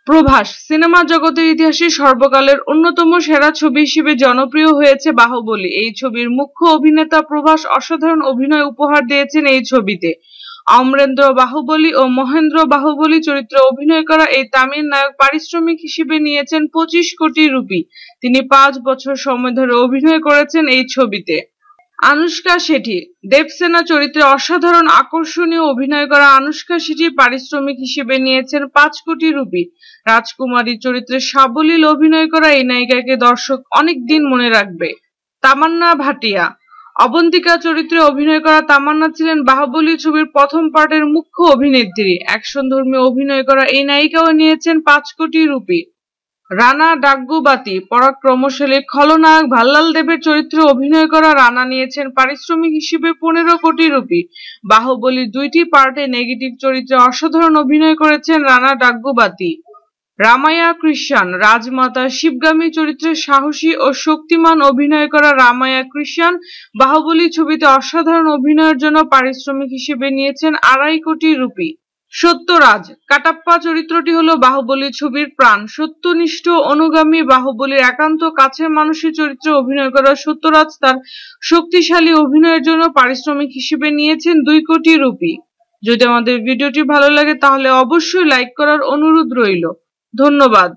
Prabhas cinema জগতের ইতিহাসে সর্বকালের অন্যতম সেরা ছবি হিসেবে জনপ্রিয় হয়েছে বাহুবলী। এই ছবির মুখ্য অভিনেতা প্রভাস অসাধারণ অভিনয় উপহার দিয়েছেন এই ছবিতে। অমরেন্দ্র বাহুবলী ও মহেন্দ্র বাহুবলী চরিত্রে অভিনয় করা এই তামিল নায়ক পারিশ্রমিক হিসেবে নিয়েছেন 25 কোটি রুপি। তিনি 5 বছর সময় ধরে অভিনয় করেছেন এই ছবিতে। আনুশকা শেঠি দেবসেনা চরিত্রে অসাধারণ আকর্ষণীয় অভিনয় করা আনুশকা শেঠি পারিশ্রমিক হিসেবে নিয়েছেন 5 কোটি রুপি। রাজকুমারী চরিত্রে সাবলীল অভিনয় করা এই নায়িকাকে দর্শক অনেক দিন মনে রাখবে। তামান্না ভাটিয়া অবন্তিকা চরিত্রে অভিনয় করা তামান্না ছিলেন বাহুবলী ছবির প্রথম পার্টের মুখ্য অভিনেত্রী। অ্যাকশনধর্মী অভিনয় করা এই নায়িকাও নিয়েছেন 5 কোটি রুপি। রানা ডাগ্গুবাতি পরাক্রমশালী খলনায়ক ভাল্লাল দেবের চরিত্রে অভিনয় করা রানা নিয়েছেন পারিশ্রমিক হিসেবে 15 কোটি রুপি। বাহুবলীর 2টি পার্টে নেগেটিভ চরিত্রে অসাধারণ অভিনয় করেছেন রানা ডাগ্গুবাতি। রামায়া কৃষ্ণান রাজমাতা শিবগামী চরিত্রে সাহসী ও শক্তিমান অভিনয় করা রামায়া কৃষ্ণান বাহুবলী ছবিতে অসাধারণ অভিনয়ের জন্য পারিশ্রমিক হিসেবে নিয়েছেন 2.5 কোটি রুপি। সত্যরাজ কাটাপ্পা চরিত্রটি হলো বাহুবলী ছবির প্রাণ। সত্যনিষ্ঠ অনুগামী বাহুবলীর একান্ত কাছের মানুষের চরিত্রে অভিনয় করা সত্যরাজ তার শক্তিশালী অভিনয়ের জন্য পারিশ্রমিক হিসেবে নিয়েছেন 2 কোটি রুপি। যদি আমাদের ভিডিওটি ভালো লাগে তাহলে অবশ্যই লাইক করার অনুরোধ রইল। ধন্যবাদ।